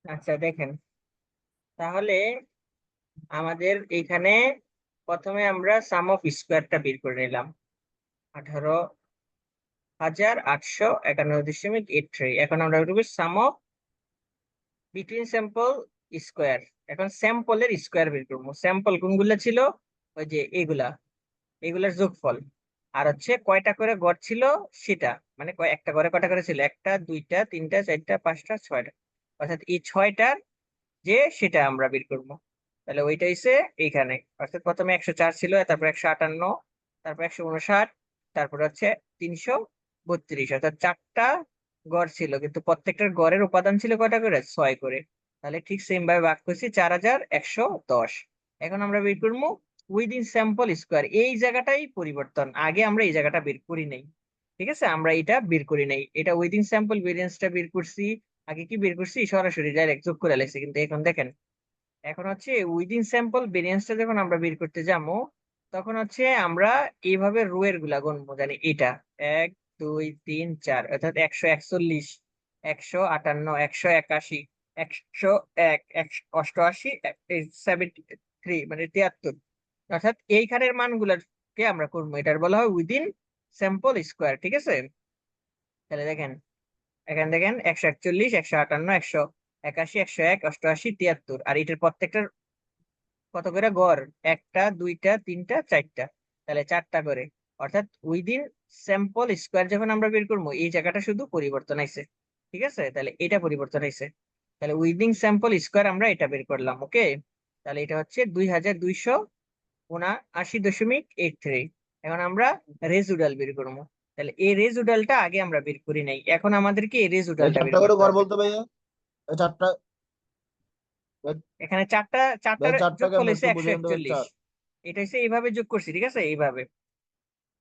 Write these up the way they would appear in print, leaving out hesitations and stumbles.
আচ্ছা দেখেন, তাহলে আমাদের এখানে প্রথমে আমরা সাম অফ স্কোয়ারটা বের করে নিলাম, 18,891.83। এখন আমরা বের সাম অফ বিটুইন স্যাম্পল স্কোয়ার। এখন স্যাম্পলের স্কোয়ার বের করবো। স্যাম্পল কোনগুলা ছিল? ওই যে এগুলা, এগুলার যোগফল। আর হচ্ছে কয়টা করে গড় ছিল সেটা, মানে একটা ঘরে কয়টা করে ছিল, একটা দুইটা তিনটা চারটা পাঁচটা ছয়টা, অর্থাৎ এই ছয়টার যে সেটা আমরা বের করবো। তাহলে ওইটা হইছে এইখানে, অর্থাৎ প্রথমে 104 ছিল, তারপর 158, তারপর 159, তারপর হচ্ছে 332, অর্থাৎ চারটা গড় ছিল, কিন্তু প্রত্যেকটার গড়ের উপাদান ছিল কয়টা করে? 6 করে। তাহলে ঠিক সেম ভাবে ভাগ করছি, 4110। এখন আমরা বের করবো উইদিন স্যাম্পল স্কোয়ার। এই জায়গাটাই পরিবর্তন, আগে আমরা এই জায়গাটা বের করি নাই। ঠিক আছে, আমরা এটা বের করি নাই, এটা উইদিন স্যাম্পল ভেরিয়েন্সটা বের করছি। আগে কি বের করছি? সরাসরি ডাইরেক্ট যোগ করে লাগছে, কিন্তু এখন দেখেন, এখন হচ্ছে উইদিন স্যাম্পল ভেরিয়েন্সটা যখন আমরা বের করতে যাবো, তখন হচ্ছে আমরা এইভাবে রো এর গুলা গণবো, জানি এটা 1 2 3 4, অর্থাৎ 141, 158, 181, 101, 188, 73, মানে 73, অর্থাৎ এইখানের মানগুলোকে আমরা করবো, এটার বলা হয় উইদিন স্যাম্পল স্কোয়ার। ঠিক আছে, তাহলে দেখেন, এখানে দেখেন 141, 158, 181, 101, 88, 73, আর এটার প্রত্যেকটার কত করে গড়? একটা দুইটা তিনটা চারটা, তাহলে চারটা করে। অর্থাৎ উইদিন স্যাম্পল স্কোয়ার যখন আমরা বের করবো, এই জায়গাটা শুধু পরিবর্তন আইছে। ঠিক আছে, তাহলে এটা পরিবর্তন আইছে। তাহলে উইদিন স্যাম্পল স্কোয়ার আমরা এটা বের করলাম। ওকে, তাহলে এটা হচ্ছে 2279.83। এখন আমরা রেজুডাল বের করবো। তাহলে এই রেজুডালটা আগে আমরা বের করি নাই, এখন আমাদেরকে এই এই রেজুডালটা বের চারটা করে করতে ঘর হবে। বলতে ভাইয়া, এই চারটা, এখানে চারটা, ভাই চারটার চারটা যোগফল কেমন হয়েছে একটু একশো বুঝিয়ে দেবেন? একচল্লিশ চার। এটা হচ্ছে এইভাবে যোগ করছি। ঠিক আছে, এইভাবে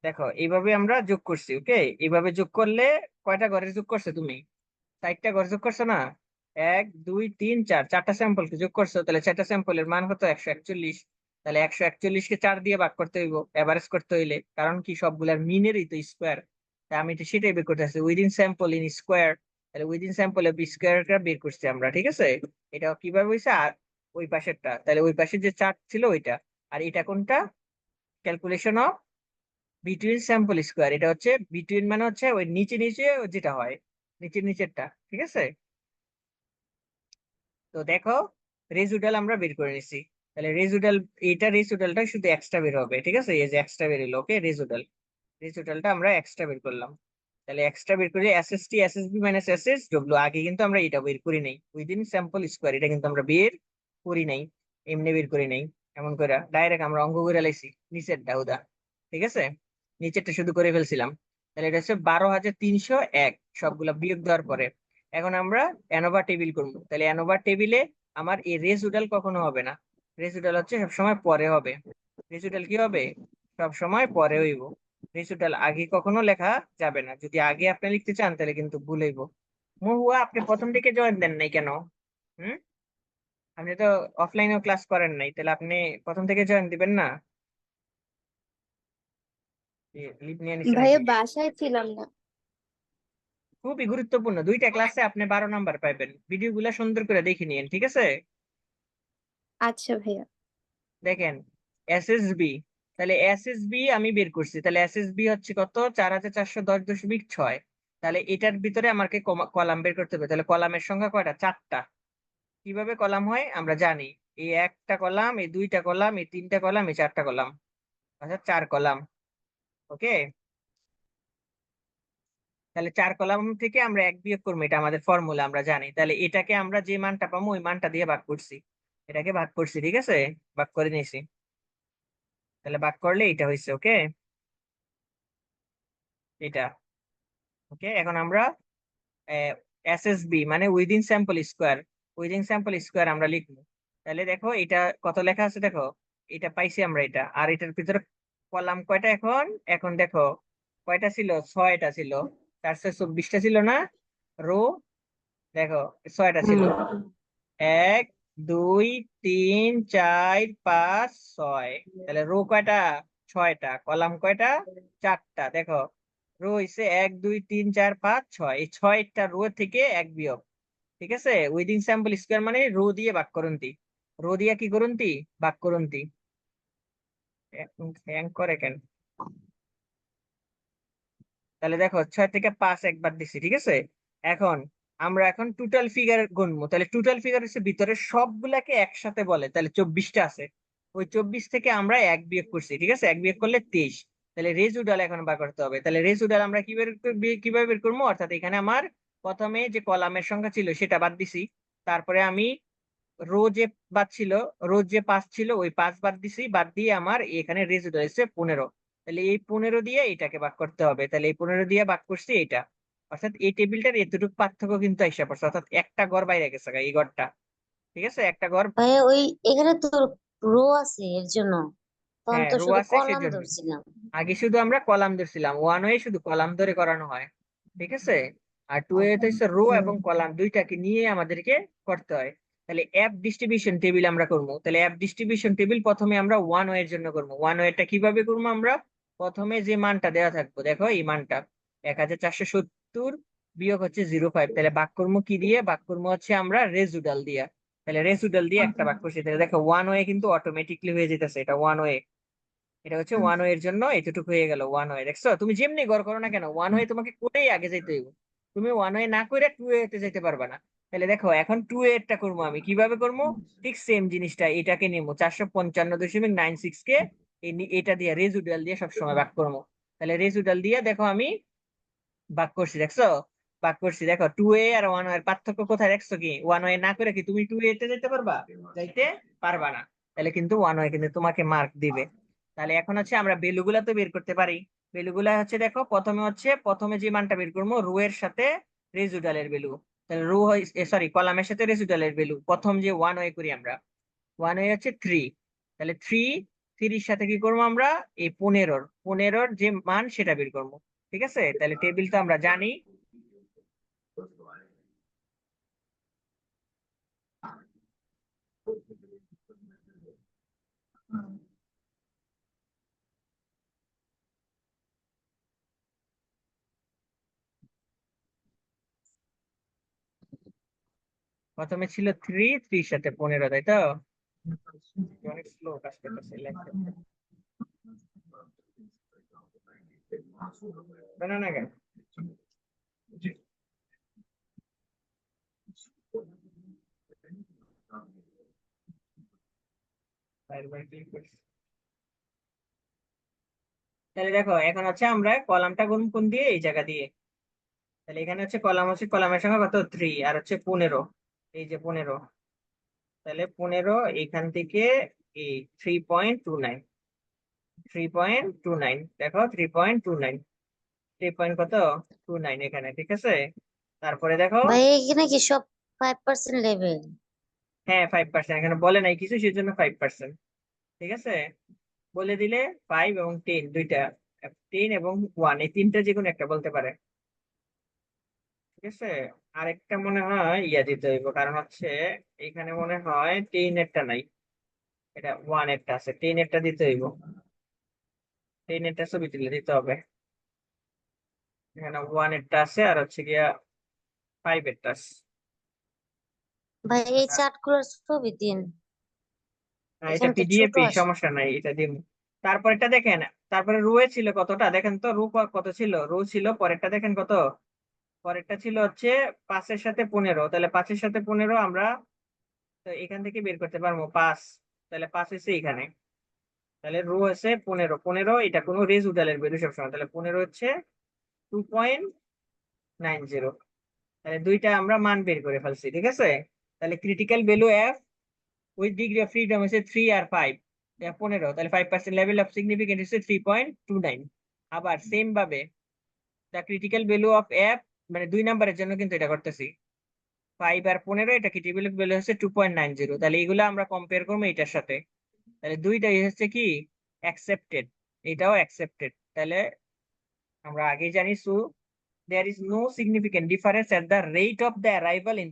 দেখো, এইভাবে আমরা যোগ করছি। ওকে, এইভাবে যোগ করলে কয়টা ঘরের যোগ করছো তুমি? 4টা ঘর যোগ করছো না? 1 2 3 4, চারটা স্যাম্পলকে যোগ করছো, তাহলে চারটা স্যাম্পলের মান কত? 141। তাহলে 141কে 4 দিয়ে ভাগ করতে হইব এভারেজ করতে হইলে, কারণ কি সবগুলার মিনেরই তো স্কোয়ার। তাই আমি তো সেটাই বের করতে আসছি, উইদিন স্যাম্পল ইন স্কোয়ার। তাহলে উইদিন স্যাম্পল বি স্কোয়ারটা বের করছি আমরা। ঠিক আছে, এটা কিভাবে হয়েছে? আর ওই পাশেরটা, তাহলে ওই পাশে যে চার্ট ছিল ওইটা, আর এটা কোনটা? Calculation of between sample square. এটা হচ্ছে বিটুইন, মানে হচ্ছে ওই নিচে নিচে যেটা হয়, নিচের নিচেরটা। ঠিক আছে, তো দেখো, রেজুডাল আমরা বের করে নিছি। তাহলে রেজুডাল, এটা রেজুডালটা শুধু এক্সট্রা বের হবে। ঠিক আছে, এই যে এক্সট্রা বের হলো। ওকে, রেজুডাল, রেজুডালটা আমরা এক্সট্রা বের করলাম। তাহলে এক্সট্রা বের করে SST SSB minus SS W, আগে কিন্তু আমরা এটা বের করি নাই, উইদিন স্যাম্পল স্কোয়ার এটা কিন্তু আমরা বের করি নাই, এমনি বের করি নাই। এমন করে ডাইরেক্ট আমরা অঙ্ক করে লাইছি নিচের ডাউদা। ঠিক আছে, নিচেরটা শুধু করে ফেলছিলাম। তাহলে এটা হচ্ছে 12,301 সবগুলা বিয়োগ দেওয়ার পরে। এখন আমরা অ্যানোভা টেবিল করবো। তাহলে অ্যানোভা টেবিলে আমার এই রেসিডুয়াল কখনো হবে না, রেসিডুয়াল হচ্ছে সবসময় পরে হবে। রেসিডুয়াল কি হবে? সবসময় পরে হইব, রেসিডুয়াল আগে কখনো লেখা যাবে না। যদি আগে আপনি লিখতে চান তাহলে কিন্তু ভুল হইব। মহুয়া, আপনি প্রথম থেকে জয়েন দেন নাই কেন? হুম, আপনি তো অফলাইনেও ক্লাস করেন নাই, তাহলে আপনি প্রথম থেকে জয়েন দিবেন না? লিভ নিয়ে নিছে ভাইয়া নাকি? বাসায় ছিলাম না। খুবই গুরুত্বপূর্ণ, 2টা ক্লাসে আপনি 12 নাম্বার পাইবেন, ভিডিও গুলা সুন্দর করে দেখে নিন। ঠিক আছে, আচ্ছা ভাইয়া। দেখেন এসএসবি, তাহলে এসএসবি আমি বের করছি। তাহলে এসএসবি হচ্ছে কত? 4410.6। তাহলে এটার ভিতরে আমাকে কলাম বের করতে হবে। তাহলে কলামের সংখ্যা কয়টা? 4টা। কিভাবে কলাম হয় আমরা জানি, এই একটা কলাম, এই দুইটা কলাম, এই তিনটা কলাম, এই চারটা কলাম, অর্থাৎ 4 কলাম। ওকে, তাহলে 4 কলাম থেকে আমরা এক বিয়োগ করবো, এটা আমাদের ফর্মুলা আমরা জানি। তাহলে এটাকে আমরা যে মানটা পাবো ওই মানটা দিয়ে ভাগ করছি, এটাকে ভাগ করছি। ঠিক আছে, ভাগ করে নিয়েছি। তাহলে ভাগ করলে এটা হয়েছে। ওকে, এটা। ওকে, এখন আমরা এসএসবি মানে within sample square, within sample square আমরা লিখবো। তাহলে দেখো এটা কত লেখা আছে, দেখো এটা পাইছি আমরা এটা। আর এটার ভিতরে কলাম কয়টা? এখন এখন দেখো কয়টা ছিল? 6টা ছিল। 424টা ছিল না রো? দেখো 6টা ছিল, হুম। 1 2 3 4 5 6। তাহলে রো কয়টা? 6টা। কলাম কয়টা? 4টা। দেখো রো হইছে 1 2 3 4 5 6, এই 6টা রো থেকে এক বিয়োগ, ঠিক আছে, উইদিন স্যাম্পল স্কোয়ার মানে রো দিয়ে ভাগ করন্তি, রো দিয়ে কি করন্তি, ভাগ করন্তি। হ্যাং করে কেন? তাহলে দেখো 6 থেকে 5 একবার দিছি, ঠিক আছে। এখন আমরা এখন টোটাল ফিগার গুনবো, তাহলে টোটাল ফিগার হচ্ছে ভিতরে সবগুলাকে একসাথে বলে, তাহলে 24টা আছে, ওই 24 থেকে আমরা এক বিয়োগ করছি, ঠিক আছে, এক বিয়োগ করলে 23। তাহলে রেজুডাল এখন বার করতে হবে, তাহলে রেজুডাল আমরা কিভাবে বের করবো, অর্থাৎ এখানে আমার প্রথমে যে কলামের সংখ্যা ছিল সেটা বাদ দিছি, তারপরে আমি রো যে বাদ ছিল, রো যে 5 ছিল ওই 5 বাদ দিছি, বাদ দিয়ে আমার এখানে রেজুডাল হচ্ছে 15। তাহলে এই 15 দিয়ে এটাকে ভাগ করতে হবে, তাহলে এই 15 দিয়ে ভাগ করছি এটা, অর্থাৎ এই টেবিলটার এতটুকু পার্থক্য কিন্তু আইসা পড়ছে, অর্থাৎ একটা ঘর বাইরে গেছে গা, এই ঘরটা, ঠিক আছে, একটা ঘর। ভাইয়া ওই এখানে তো রো আছে এর জন্য, তখন হ্যাঁ তো রো শুধু আছে কলাম সেজন্য, ধরছিলাম। আগে শুধু আমরা কলাম ধরছিলাম, ওয়ান ওয়ে শুধু কলাম ধরে করানো হয়, ঠিক আছে। আর টু এ তো হচ্ছে রো এবং কলাম দুইটাকে নিয়ে আমাদেরকে করতে হয়। তাহলে অ্যাপ ডিস্ট্রিবিউশন টেবিল আমরা করবো, তাহলে অ্যাপ ডিস্ট্রিবিউশন টেবিল প্রথমে আমরা ওয়ান ওয়ে এর জন্য করবো। ওয়ান ওয়েটা কিভাবে করবো, আমরা প্রথমে যে মানটা দেওয়া থাকবো, দেখো এই মানটা 1470 বিয়োগ হচ্ছে 0.5, তাহলে ভাগ করবো কি দিয়ে, ভাগ করবো হচ্ছে আমরা রেজুডাল দিয়ে, তাহলে রেজুডাল দিয়ে একটা ভাগ করছি, তাহলে দেখো ওয়ান ওয়ে কিন্তু অটোমেটিকলি হয়ে যেতেছে, এটা ওয়ান ওয়ে, এটা হচ্ছে ওয়ান ওয়ে এর জন্য এতটুকু হয়ে গেল ওয়ান ওয়ে। দেখছো, তুমি যেমনি গড় করো না কেন ওয়ান ওয়ে তোমাকে করেই আগে যেতে হইব, তুমি ওয়ান ওয়ে না করে টু এ তে যেতে পারবে না। তাহলে দেখো এখন টু এরটা করবো, আমি কিভাবে করবো, ঠিক সেম জিনিসটা, এটাকে নেবো 455.96 কে এটা দিয়ে রেজুডাল দিয়ে সবসময় ভাগ করবো। তাহলে রেজুডাল দিয়ে দেখো আমি ভাগ করছি, দেখছো, ভাগ করছি, দেখো টু এ আর ওয়ান এর পার্থক্য কোথায়, দেখছো কি, ওয়ান ওয়ে না করে কি তুমি টু এ তে যেতে পারবা, যাইতে পারবা না, তাহলে কিন্তু ওয়ান ওয়ে কিন্তু তোমাকে মার্ক দিবে। তাহলে এখন হচ্ছে আমরা ভ্যালুগুলা তো বের করতে পারি, ভ্যালুগুলা হচ্ছে দেখো প্রথমে যে মানটা বের করবো রো এর সাথে রেজুডালের ভ্যালু, তাহলে রো সরি কলামের সাথে রেজুডালের ভ্যালু, প্রথম যে ওয়ান ওয়ে করি আমরা, ওয়ান ওয়ে হচ্ছে 3, তাহলে থ্রির সাথে কি করবো আমরা, এই 15 যে মান সেটা বের করবো, ঠিক আছে। তাহলে টেবিল তো আমরা জানি, প্রথমে ছিল 3 সাথে 15, তাই তো, অনেক স্লো কাজ করতেছে লেখতে, না না কেন, বারবার click করছি। তাহলে দেখো এখন হচ্ছে আমরা কলামটা গুণ কোন দিয়ে, এই জায়গা দিয়ে, তাহলে এখানে হচ্ছে কলাম, হচ্ছে কলামের সংখ্যা কত 3, আর হচ্ছে 15, এই যে 15, তাহলে 15 এখান থেকে এই 3.29, 3.29 দেখো 3.29, 3 কত 29 এখানে, ঠিক আছে। তারপরে দেখো, ভাই এখানে কি সব 5% লেভেল? হ্যাঁ 5%, এখানে বলে নাই কিছু সেজন্য 5%, ঠিক আছে, বলে দিলে 5 এবং 10 দুইটা, 10 এবং 1 এই তিনটা যে কোনো একটা বলতে পারে, ঠিক আছে। আরেকটা মনে হয় ইয়া দিতে হইব, কারণ হচ্ছে এখানে মনে হয় 10 এরটা নাই, এটা 1 এরটা আছে, 10 এরটা দিতে হইব, 10 এরটা ছবি তুলে দিতে হবে, এখানে 1 এরটা আছে আর হচ্ছে গিয়া 5 এরটা আছে। ভাই এই চার্ট গুলোর ছবি দিন, এটা এখানে তো পিডিএফ, ছোট এই আসে। সমস্যা নাই, এটা দিন। তারপর এটা দেখেন, তারপরে রো ছিল কতটা দেখেন তো, রো কত ছিল, রো ছিল পরেরটা দেখেন কত, পরেরটা ছিল হচ্ছে 5 এর সাথে 15, তাহলে 5 এর সাথে 15 আমরা তো এখান থেকে বের করতে পারবো 5, তাহলে 5 হচ্ছে এখানে, তাহলে রো আছে 15, এটা কোনো রেজুডালের ভ্যালু সবসময়, তাহলে 15 হচ্ছে 2.90, তাহলে দুইটা আমরা মান বের করে ফেলছি, ঠিক আছে। তাহলে critical value F with degree of freedom হচ্ছে 3 আর 5, 15, তাহলে 5% লেভেল অফ সিগনিফিকেন্স হচ্ছে 3.29। আবার সেম ভাবে the critical value of F, মানে 2 নম্বরের জন্য কিন্তু এটা করতেছি, 5 আর 15, এটা ক্রিটিক্যাল ভ্যালু হচ্ছে 2.90, তাহলে এগুলো আমরা কম্পেয়ার করবো এটার সাথে, তাহলে দুইটাই হচ্ছে কি অ্যাকসেপ্টেড, এটাও অ্যাকসেপ্টেড, তাহলে আমরা আগে জানি there is no significant difference at the rate of the arrival in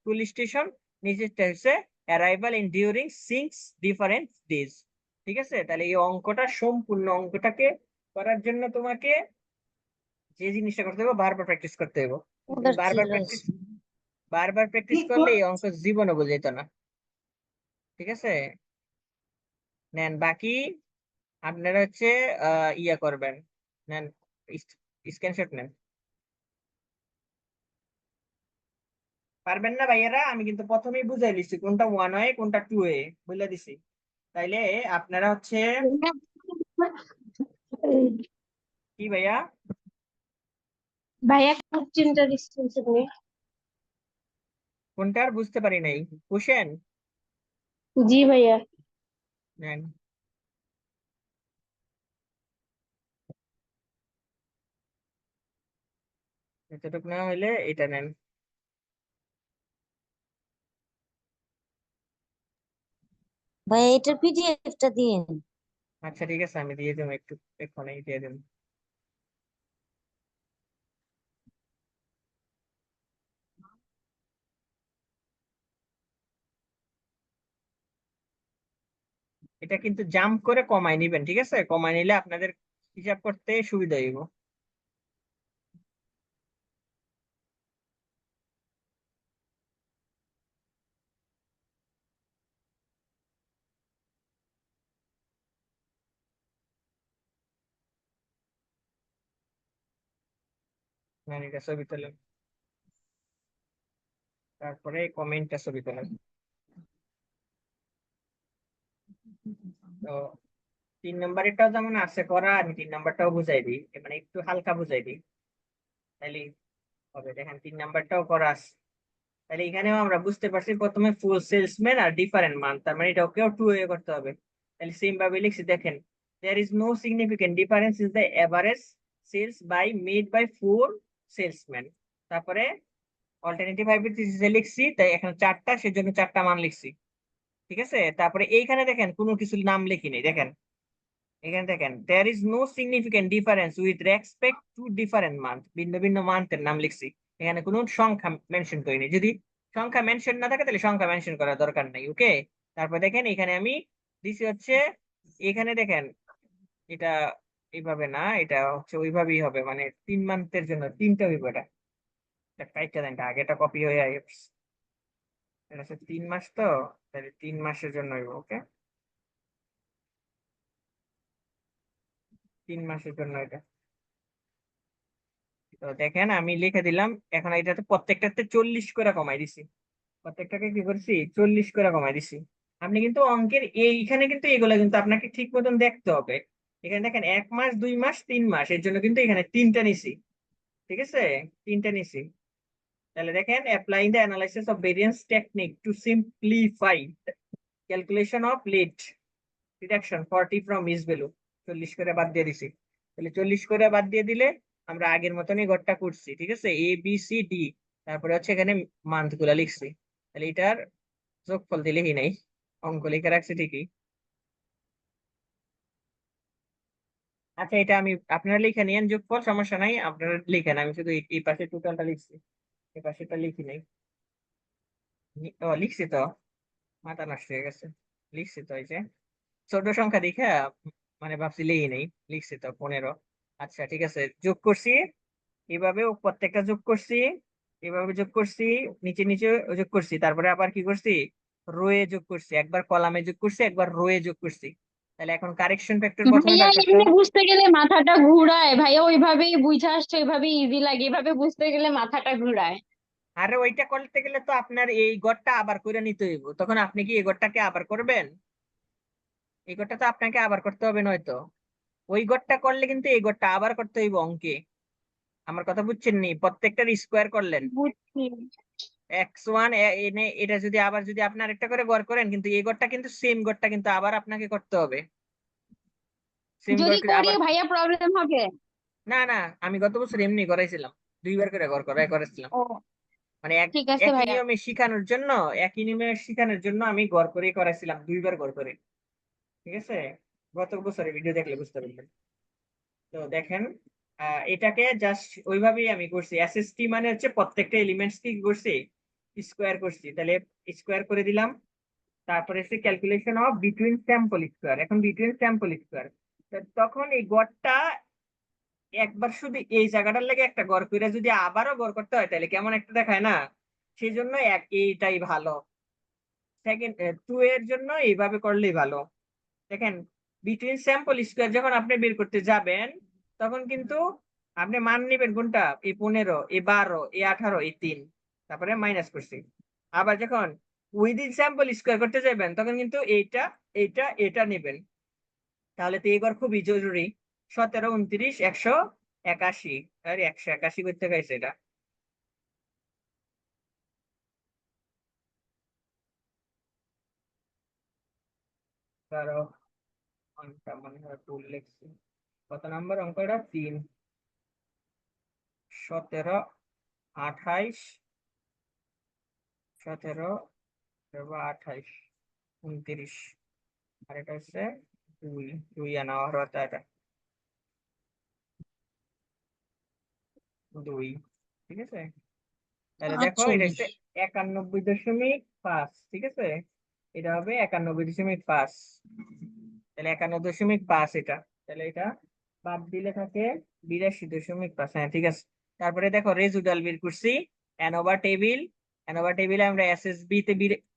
police station, নিচেরটা হচ্ছে arrival in during 6 different days, ঠিক আছে। তাহলে এই অঙ্কটা সম্পূর্ণ অঙ্কটাকে করার জন্য তোমাকে যে জিনিসটা করতে হবে বারবার প্র্যাকটিস করতে হবে, তুমি ওদের কি বারবার প্র্যাকটিস, রয়েছে? বারবার প্র্যাকটিস করলে এই অঙ্ক জীবনে বুঝাইতো না। ঠিক আছে, নেন বাকি আপনারা হচ্ছে ইয়া করবেন, নেন স্ক্রিনশট নেন। পারবেন না ভাইয়েরা? আমি কিন্তু প্রথমেই বুঝাই দিচ্ছি কোনটা 1 কোনটা 2 বলে দিছি। তাইলে আপনারা হচ্ছে কি ভাইয়া, ভাইয়া কোশ্চেনটা স্ক্রিনশট নিয়ে। কোনটা আর বুঝতে পারি নাই, কোশ্চেন জি ভাইয়া। নেন। এতটুকু না হইলে এটা নেন। ভাই এটার পিডিএফটা দিন। আচ্ছা ঠিক আছে, আমি দিয়ে দেবো একটু, এক্ষুনি দিয়ে দেবো। এটা কিন্তু জাম্প করে কমায় নিবেন, ঠিক আছে? কমায় নিলে আপনাদের হিসাব করতে সুবিধা হইব। নেন, এটা ছবি তোলেন, তারপরে কমেন্টটা ছবি তোলেন। তো 3 নম্বরেরটাও যেমন আছে করা, আমি 3 নম্বরটাও বুঝাই দিই, মানে একটু হালকা বুঝাই দিই, তাহলে হবে। দেখেন 3 নম্বরটাও করা আছে। তাহলে এখানেও আমরা বুঝতে পারছি প্রথমে ফুল সেলসম্যান আর ডিফারেন্ট মান, তার মানে এটাকেও 2 করতে হবে। তাহলে সেম ভাবে লিখছি, দেখেন there is no significant difference in the average sales by made by 4 salesmen। তারপরে অল্টারনেটিভ হাইপোথিসিসে লিখছি, তাই এখানে 4টা, সেজন্য 4টা মান লিখছি। ঠিক আছে, তারপরে এইখানে দেখেন কোনো কিছু নাম লিখি নেই, দেখেন এখানে দেখেন there is no significant difference with respect to different month, ভিন্ন ভিন্ন মান্থের নাম লিখছি। এখানে কোনো সংখ্যা মেনশন করিনি, যদি সংখ্যা মেনশন না থাকে তাহলে সংখ্যা মেনশন করার দরকার নাই। ওকে, তারপর দেখেন এখানে আমি দিছি হচ্ছে, এখানে দেখেন এটা এইভাবে না, এটা হচ্ছে ওইভাবেই হবে, মানে 3 মান্থের জন্য 3টা হইব। এটা কাইটা দেন, এটা আগেটা কপি হয়ে গেছে। এটা হচ্ছে 3 মাস, তো তাহলে 3 মাসের জন্য হইব। ওকে, 3 মাসের জন্য এটা। তো দেখেন আমি লিখে দিলাম, এখন এটাতে প্রত্যেকটাতে 40 করে কমাই দিছি, প্রত্যেকটাকে কি করছি 40 করে কমাই দিছি। আপনি কিন্তু অঙ্কের এইখানে কিন্তু এগুলা কিন্তু আপনাকে ঠিক মতন দেখতে হবে। এখানে দেখেন 1 মাস, 2 মাস, 3 মাস, এর জন্য কিন্তু এখানে 3টা নিছি। ঠিক আছে, 3টা নিছি। তাহলে দেখেন applying the analysis of variance technique two simplify calculation of lead deduction 40 from miss value, 40 করে বাদ দিয়ে দিছি। তাহলে 40 করে বাদ দিয়ে দিলে আমরা আগের মতনই ঘরটা করছি। ঠিক আছে, এ বি সি ডি, তারপরে হচ্ছে এখানে মান্থ গুলা লিখছি। তাহলে এটার যোগফল দিলেই নাই, অঙ্ক লিখে রাখছি ঠিকই। আচ্ছা, এটা আমি আপনারা লিখে নিয়েন যোগফল, সমস্যা নাই, আপনারা লিখেন, আমি শুধু এই পাশে টোটালটা লিখছি, এই পাশেটা লিখি নাই। ও লিখছি তো, মাথা নষ্ট হয়ে গেছে, লিখছি তো, এই যে ছোট সংখ্যা দেখে মানে ভাবছি লিখি নেই, লিখছি তো 15। আচ্ছা ঠিক আছে, যোগ করছি এভাবে, প্রত্যেকটা যোগ করছি, এভাবে যোগ করছি, নিচে নিচে যোগ করছি, তারপরে আবার কি করছি রোয়ে যোগ করছি, একবার কলামে যোগ করছি, একবার রোয়ে যোগ করছি। তাহলে এখন কারেকশন ফ্যাক্টর প্রথমে ভাইয়া বের করতে এমনি হবে। বুঝতে গেলে মাথাটা ঘুরায় ভাইয়া, ওইভাবেই বুঝে আসছে, ওইভাবেই ইজি লাগে, এভাবে বুঝতে গেলে মাথাটা ঘুরায়। আরে ওইটা করতে গেলে তো আপনার এই গড়টা আবার করে নিতে হইব, তখন আপনি কি এই গড়টাকে আবার করবেন? এই গড়টা তো আপনাকে আবার করতে হবে, নয়তো ওই গড়টা করলে কিন্তু এই গড়টা আবার করতে হইব অঙ্কে। আমার কথা বুঝছেন নি? প্রত্যেকটার স্কোয়ার করলেন বুঝছি। x1 এনে, এটা যদি আবার যদি আপনার একটা করে গড় করেন, কিন্তু এই গড়টা কিন্তু সেম গড়টা কিন্তু আবার আপনাকে করতে হবে, সেম যদি গড় করে করি আবার। ভাইয়া প্রবলেম হবে? না না, আমি গত বছর এমনি করাইছিলাম, 2বার করে গড় করেছিলাম, ও মানে ঠিক আছে একই ভাইয়া। নিয়মে শিখানোর জন্য, একই নিয়মে শিখানোর জন্য আমি গড় করে করাইছিলাম, 2বার গড় করে। ঠিক আছে, গত বছরের ভিডিও দেখলে বুঝতে পারবেন। তো দেখেন এটাকে জাস্ট ওইভাবেই আমি করছি, এসএসটি মানে হচ্ছে প্রত্যেকটা এলিমেন্টস কি করছি স্কোয়ার করছি, তাহলে স্কোয়ার করে দিলাম। তারপরে হচ্ছে calculation of between sample square, এখন বিটুইন স্যাম্পল স্কোয়ার, তখন এই গড়টা একবার শুধু এই জায়গাটার লেগে একটা গড় করে যদি আবারও গড় করতে হয়, তাহলে কেমন একটা দেখায় না? সেই জন্য এইটাই ভালো। সেকেন্ড 2 এর জন্য এইভাবে করলেই ভালো। দেখেন, বিটুইন স্যাম্পল স্কোয়ার যখন আপনি বের করতে যাবেন, তখন কিন্তু আপনি মান নেবেন কোনটা, এই 15, এই 12, এই 18, এই 3, তারপরে মাইনাস করছি। আবার যখন উইদিন স্যাম্পল স্কোয়ার করতে যাবেন, তখন কিন্তু এইটা এইটা এটা নেবেন। তাহলে তো এই ঘর খুবই জরুরি। 17, 29, 181, আরে 181 করতে গেছে এটা। ধরো অঙ্কটা মনে হয় ভুল লিখছি। কত নাম্বার অঙ্কটা? 3, 17, 28, 17, 28, 29, আর এটা হচ্ছে 2, 2 আনা হরতা, এটা 2, ঠিক আছে। তাহলে দেখো এটা 48। হচ্ছে 91.5, ঠিক আছে। এটা হবে 91.5, তাহলে 91.5 এটা। তাহলে এটা বাদ দিলে থাকে 82.5। হ্যাঁ, ঠিক আছে। তারপরে দেখো রেজুডাল বের করছি। অ্যানোভা টেবিল, অ্যানোভা টেবিলে আমরা এসএসবি তে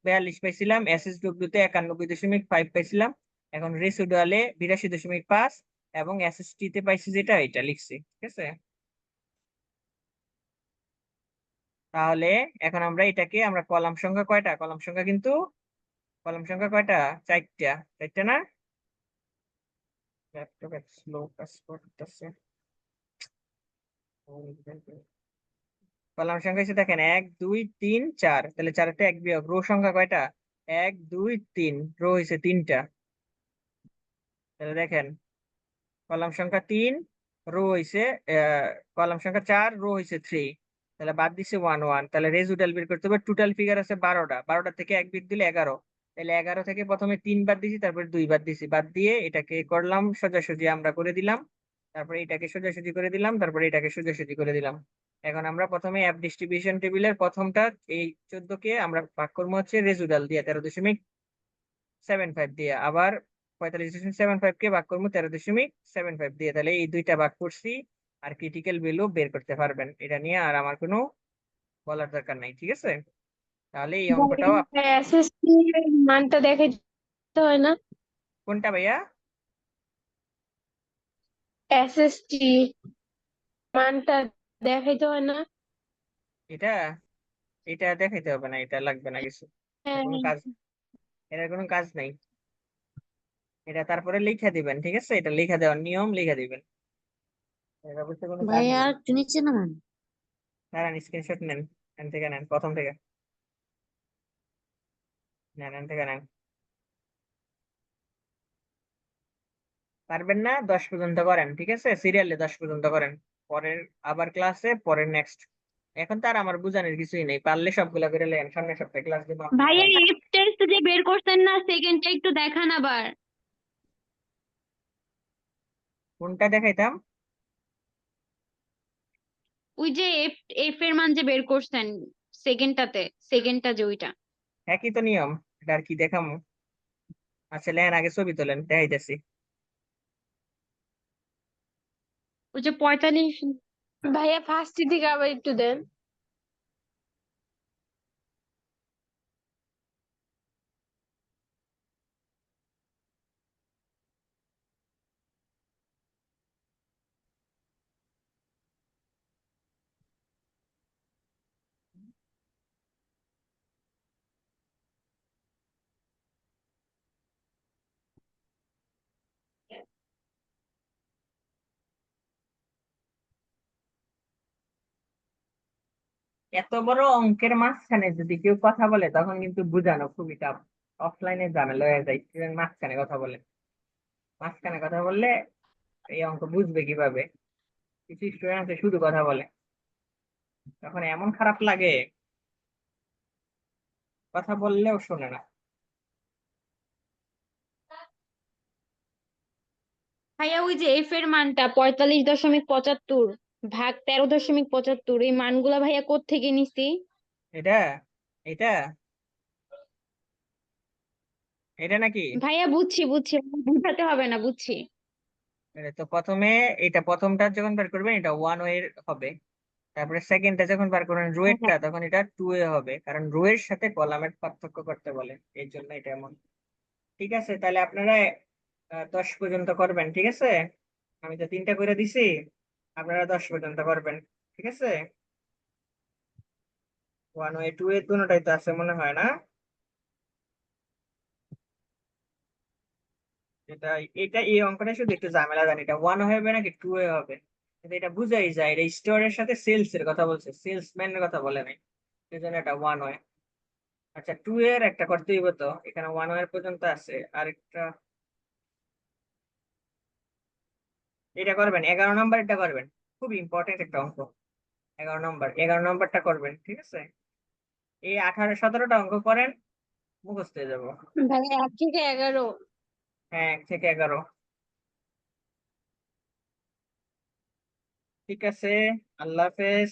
42 পাইছিলাম, এসএসডব্লিউ তে 91.5 পাইছিলাম। এখন রেসিডুয়ালে 82.5 এবং এসএসটি তে পাইছি যেটা, এটা লিখছি, ঠিক আছে। তাহলে এখন আমরা এটাকে আমরা কলাম সংখ্যা কয়টা, কলাম সংখ্যা কিন্তু কলাম সংখ্যা কয়টা, 4টা, 4টা না। ল্যাপটপ এত স্লো কাজ করতেছে। কলাম সংখ্যা হিসেবে দেখেন 1, 2, 3, 4, তাহলে 4টা 1 বিয়োগ। রো সংখ্যা কয়টা, 1, 2, 3, রো হয়েছে 3টা। তাহলে দেখেন কলাম সংখ্যা 3, রো হয়েছে কলাম সংখ্যা 4, রো হয়েছে 3। তাহলে বাদ দিছে 1, 1। তাহলে রেজুডাল বের করতে হবে। টোটাল ফিগার আছে 12টা, 12টা থেকে 1 বিয়োগ দিলে 11। তাহলে 11 থেকে প্রথমে 3 বাদ দিছি, তারপরে 2 বাদ দিছি। বাদ দিয়ে এটাকে করলাম সোজাসুজি, আমরা করে দিলাম। তারপরে এটাকে সোজাসুজি করে দিলাম, তারপরে এটাকে সোজাসুজি করে দিলাম। এখন আমরা প্রথমে অ্যাপ ডিস্ট্রিবিউশন টেবিলের প্রথমটা, এই 14 কে আমরা ভাগ করবো হচ্ছে রেজুডাল দিয়ে 13.75 দিয়ে, আবার 45.75 কে ভাগ করবো 13.75 দিয়ে। তাহলে এই দুইটা ভাগ করছি, আর ক্রিটিক্যাল ভ্যালু বের করতে পারবেন। এটা নিয়ে আর আমার কোনো বলার দরকার নাই, ঠিক আছে। তাহলে এই অঙ্কটাও এসএসসি এর মানটা দেখাইতে হয় না? কোনটা ভাইয়া? এসএসটি মানটা দেখাইতে হয় না? এটা এটা দেখাইতে হবে না, এটা লাগবে না কিছু। এটা হ্যাঁ। কোনো কাজ, এটার কোনো কাজ নাই। এটা তারপরে লিখে দিবেন, ঠিক আছে। এটা লিখে দেওয়ার নিয়ম, লিখে দিবেন। এটা বুঝতে কোনো কাজ ভাইয়া নেই। আর একটু নিচে নামান। দাঁড়ান, স্ক্রিনশট নেন, এখান থেকে নেন, প্রথম থেকে নেন, এখান থেকে নেন। পারবেন না 10 পর্যন্ত করেন, ঠিক আছে, সিরিয়ালে 10 পর্যন্ত করেন। পরের আবার ক্লাসে পরের নেক্সট। এখন তার আমার বুঝানোর কিছুই নেই, পারলে সবগুলা করে লেন, সামনের সপ্তাহে ক্লাস দিব আপনি ভাইয়া করেন। এফ টেস্ট যে বের করছেন না, সেকেন্ডটা একটু দেখান আবার। কোনটা দেখাইতাম? ওই যে এফ এফ এর মান যে বের করছেন সেকেন্ডটাতে, সেকেন্ডটা যে ওইটা। একই তো নিয়ম, এটা আর কি দেখামু। আচ্ছা লেন, আগে ছবি তোলেন, দেখাইতেছি। ওই যে 45। ভাইয়া ফার্স্টের দিকে আবার একটু দেন। এত বড় অঙ্কের মাঝখানে যদি কেউ কথা বলে, তখন কিন্তু বুঝানো খুবই টাফ। অফলাইনে ঝামেলা হয়ে যায়, student মাঝখানে কথা বলে। মাঝখানে কথা বললে এই অঙ্ক বুঝবে কিভাবে? কিছু স্টুডেন্ট আছে শুধু কথা বলে, তখন এমন খারাপ লাগে, কথা বললেও শোনে না। ভাইয়া ওই যে এফ এর মানটা 45.75 ভাগ 13.75, এই মানগুলা ভাইয়া কোত্থেকে নিছি? এটা এটা এটা নাকি? ভাইয়া বুঝছি বুঝছি, বুঝাতে হবে না, বুঝছি। এটা তো প্রথমে, এটা প্রথমটা যখন বের করবেন, এটা 1 এর হবে। তারপরে সেকেন্ডটা যখন বার করবেন রোয়েরটা, তখন এটা 2a হবে, কারণ রোয়ের সাথে কলামের পার্থক্য করতে বলে, এই জন্য এটা এমন। ঠিক আছে, তাহলে আপনারা 10 পর্যন্ত করবেন। ঠিক আছে, আমি তো 3টা করে দিছি, আপনারা 10 পর্যন্ত করবেন। ঠিক আছে, 1a 2a দুটোটাই তো আছে মনে হয় না? এটা এটা এই অঙ্কটা শুধু একটু ঝামেলা, জানি এটা 1 হবে নাকি 2a হবে, কিন্তু এটা বুঝাই যায় এটা স্টোরের সাথে সেলস এর কথা বলছে, সেলসম্যানের কথা বলে নাই, এই জন্য এটা 1 হয়। আচ্ছা, 2 এর একটা করতে হইব, তো এখানে 1 এর পর্যন্ত আছে আরেকটা, এটা করবেন 11 নাম্বার, এটা করবেন, খুব ইম্পর্টেন্ট একটা অঙ্ক। 11 নাম্বারটা করবেন। ঠিক আছে, এই 18 17টা অঙ্ক করেন, মুখস্থ হয়ে যাবো। ভাইয়া 1 থেকে 11। হ্যাঁ, 1 থেকে 11। ঠিক আছে, আল্লাহ হাফেজ।